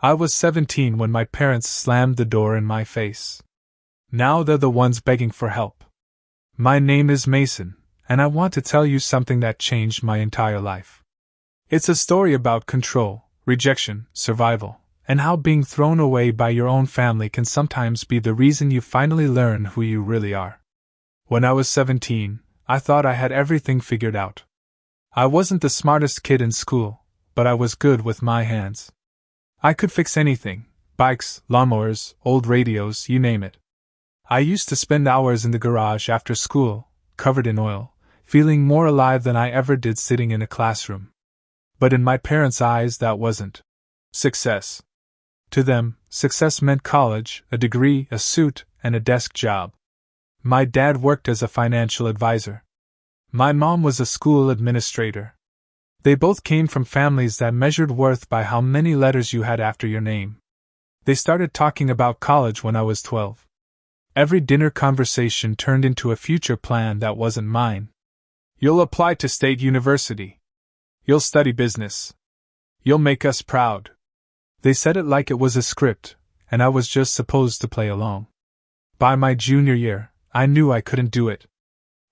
I was 17 when my parents slammed the door in my face. Now they're the ones begging for help. My name is Mason, and I want to tell you something that changed my entire life. It's a story about control, rejection, survival, and how being thrown away by your own family can sometimes be the reason you finally learn who you really are. When I was 17, I thought I had everything figured out. I wasn't the smartest kid in school, but I was good with my hands. I could fix anything: bikes, lawnmowers, old radios, you name it. I used to spend hours in the garage after school, covered in oil, feeling more alive than I ever did sitting in a classroom. But in my parents' eyes, that wasn't success. To them, success meant college, a degree, a suit, and a desk job. My dad worked as a financial advisor. My mom was a school administrator. They both came from families that measured worth by how many letters you had after your name. They started talking about college when I was 12. Every dinner conversation turned into a future plan that wasn't mine. You'll apply to State University. You'll study business. You'll make us proud. They said it like it was a script, and I was just supposed to play along. By my junior year, I knew I couldn't do it.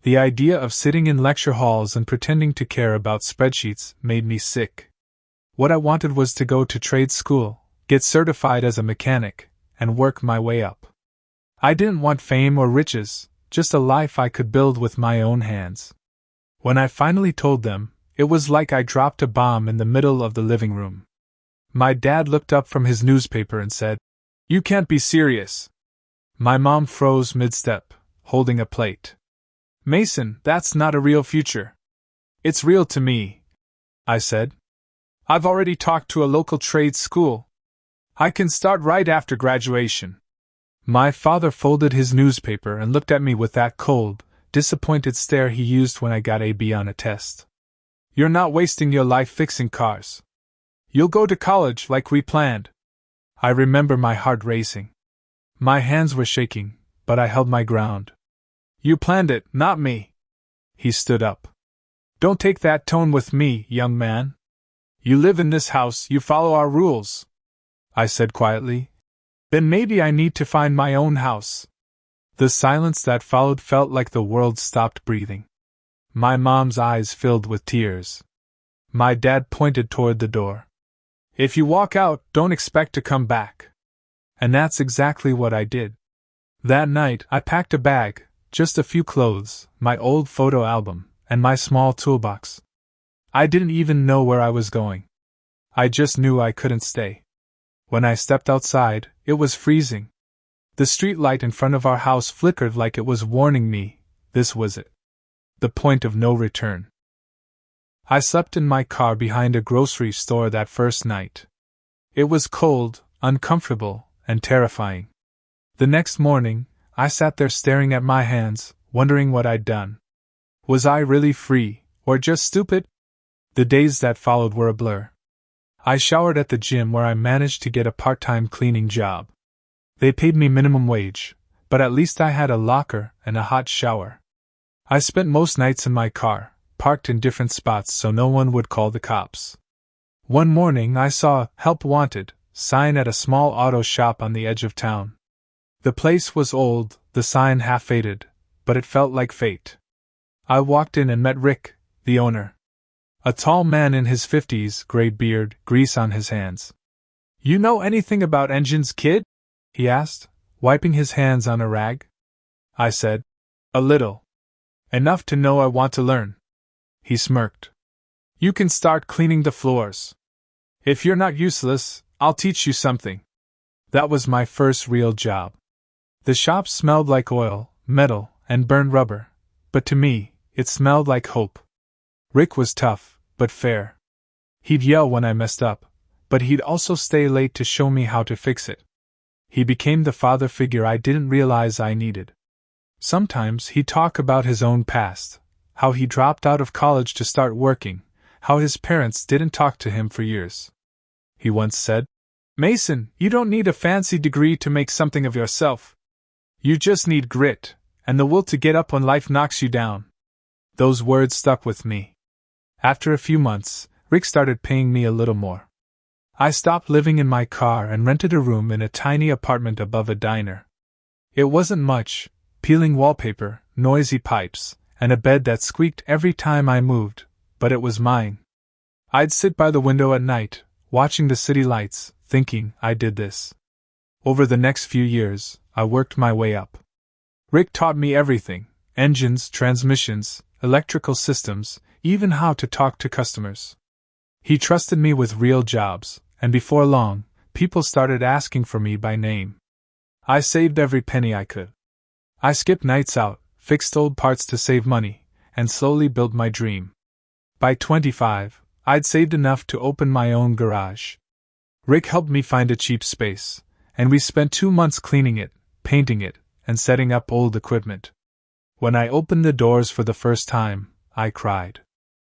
The idea of sitting in lecture halls and pretending to care about spreadsheets made me sick. What I wanted was to go to trade school, get certified as a mechanic, and work my way up. I didn't want fame or riches, just a life I could build with my own hands. When I finally told them, it was like I dropped a bomb in the middle of the living room. My dad looked up from his newspaper and said, "You can't be serious." My mom froze mid-step, holding a plate. "Mason, that's not a real future." "It's real to me," I said. "I've already talked to a local trade school. I can start right after graduation." My father folded his newspaper and looked at me with that cold, disappointed stare he used when I got a B on a test. "You're not wasting your life fixing cars. You'll go to college like we planned." I remember my heart racing. My hands were shaking, but I held my ground. "You planned it, not me." He stood up. "Don't take that tone with me, young man. You live in this house, you follow our rules," I said quietly. "Then maybe I need to find my own house." The silence that followed felt like the world stopped breathing. My mom's eyes filled with tears. My dad pointed toward the door. "If you walk out, don't expect to come back." And that's exactly what I did. That night, I packed a bag, just a few clothes, my old photo album, and my small toolbox. I didn't even know where I was going. I just knew I couldn't stay. When I stepped outside, it was freezing. The street light in front of our house flickered like it was warning me, this was it. The point of no return. I slept in my car behind a grocery store that first night. It was cold, uncomfortable, and terrifying. The next morning, I sat there staring at my hands, wondering what I'd done. Was I really free, or just stupid? The days that followed were a blur. I showered at the gym where I managed to get a part-time cleaning job. They paid me minimum wage, but at least I had a locker and a hot shower. I spent most nights in my car, parked in different spots so no one would call the cops. One morning I saw a "Help Wanted" sign at a small auto shop on the edge of town. The place was old, the sign half-faded, but it felt like fate. I walked in and met Rick, the owner. A tall man in his 50s, gray beard, grease on his hands. "You know anything about engines, kid?" he asked, wiping his hands on a rag. I said, "A little. Enough to know I want to learn." He smirked. "You can start cleaning the floors. If you're not useless, I'll teach you something." That was my first real job. The shop smelled like oil, metal, and burned rubber, but to me, it smelled like hope. Rick was tough, but fair. He'd yell when I messed up, but he'd also stay late to show me how to fix it. He became the father figure I didn't realize I needed. Sometimes he'd talk about his own past, how he dropped out of college to start working, how his parents didn't talk to him for years. He once said, "Mason, you don't need a fancy degree to make something of yourself. You just need grit, and the will to get up when life knocks you down." Those words stuck with me. After a few months, Rick started paying me a little more. I stopped living in my car and rented a room in a tiny apartment above a diner. It wasn't much: peeling wallpaper, noisy pipes, and a bed that squeaked every time I moved, but it was mine. I'd sit by the window at night, watching the city lights, thinking I did this. Over the next few years, I worked my way up. Rick taught me everything: engines, transmissions, electrical systems, even how to talk to customers. He trusted me with real jobs, and before long, people started asking for me by name. I saved every penny I could. I skipped nights out, fixed old parts to save money, and slowly built my dream. By 25, I'd saved enough to open my own garage. Rick helped me find a cheap space, and we spent 2 months cleaning it, painting it, and setting up old equipment. When I opened the doors for the first time, I cried.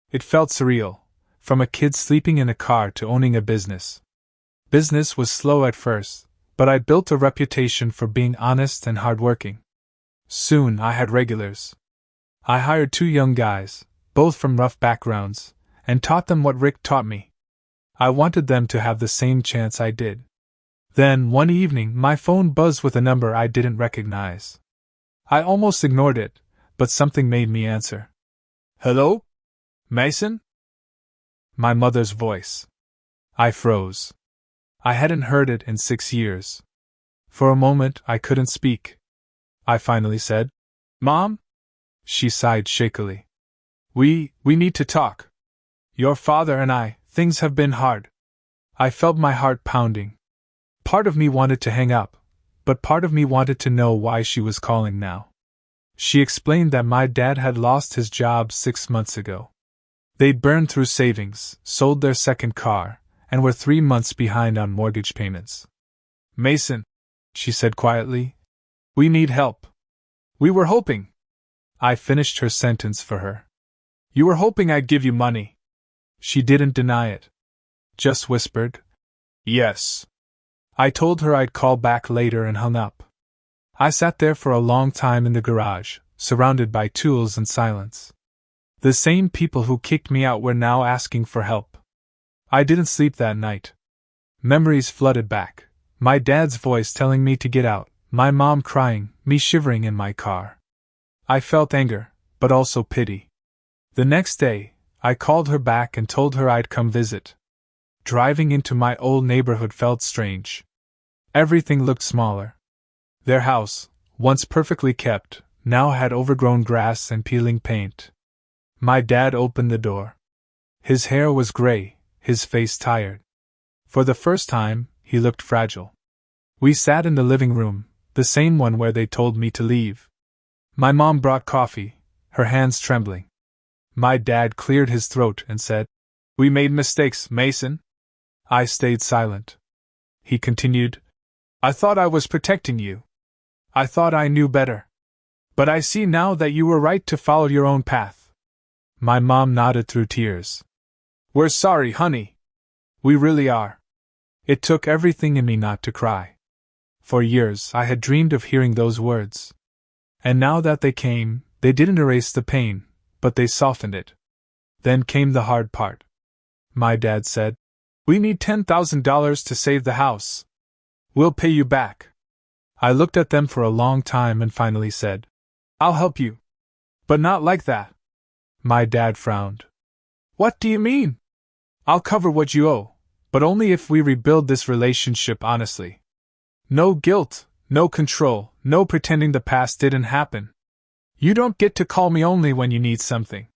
It felt surreal, from a kid sleeping in a car to owning a business. Business was slow at first, but I built a reputation for being honest and hardworking. Soon I had regulars. I hired 2 young guys, both from rough backgrounds, and taught them what Rick taught me. I wanted them to have the same chance I did. Then, one evening, my phone buzzed with a number I didn't recognize. I almost ignored it, but something made me answer. "Hello? Mason?" My mother's voice. I froze. I hadn't heard it in 6 years. For a moment, I couldn't speak. I finally said, "Mom?" She sighed shakily. We need to talk. Your father and I, things have been hard." I felt my heart pounding. Part of me wanted to hang up, but part of me wanted to know why she was calling now. She explained that my dad had lost his job 6 months ago. They'd burned through savings, sold their second car, and were 3 months behind on mortgage payments. "Mason," she said quietly, "we need help. We were hoping—" I finished her sentence for her. "You were hoping I'd give you money." She didn't deny it. Just whispered, "Yes." I told her I'd call back later and hung up. I sat there for a long time in the garage, surrounded by tools and silence. The same people who kicked me out were now asking for help. I didn't sleep that night. Memories flooded back. My dad's voice telling me to get out, my mom crying, me shivering in my car. I felt anger, but also pity. The next day, I called her back and told her I'd come visit. Driving into my old neighborhood felt strange. Everything looked smaller. Their house, once perfectly kept, now had overgrown grass and peeling paint. My dad opened the door. His hair was gray, his face tired. For the first time, he looked fragile. We sat in the living room, the same one where they told me to leave. My mom brought coffee, her hands trembling. My dad cleared his throat and said, "We made mistakes, Mason." I stayed silent. He continued, "I thought I was protecting you. I thought I knew better. But I see now that you were right to follow your own path." My mom nodded through tears. "We're sorry, honey. We really are." It took everything in me not to cry. For years I had dreamed of hearing those words. And now that they came, they didn't erase the pain, but they softened it. Then came the hard part. My dad said, "We need $10,000 to save the house. We'll pay you back." I looked at them for a long time and finally said, "I'll help you. But not like that." My dad frowned. "What do you mean?" "I'll cover what you owe, but only if we rebuild this relationship honestly. No guilt, no control, no pretending the past didn't happen. You don't get to call me only when you need something."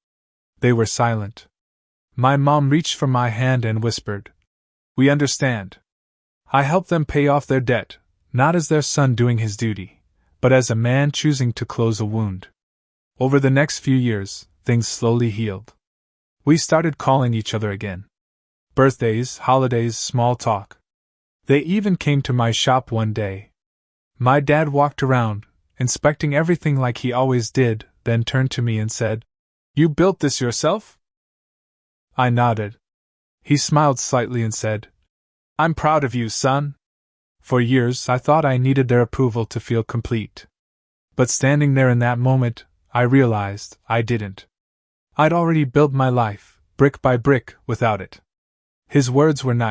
They were silent. My mom reached for my hand and whispered, "We understand." I helped them pay off their debt, not as their son doing his duty, but as a man choosing to close a wound. Over the next few years, things slowly healed. We started calling each other again. Birthdays, holidays, small talk. They even came to my shop one day. My dad walked around, inspecting everything like he always did, then turned to me and said, "You built this yourself?" I nodded. He smiled slightly and said, "I'm proud of you, son." For years I thought I needed their approval to feel complete. But standing there in that moment, I realized I didn't. I'd already built my life, brick by brick, without it. His words were nice.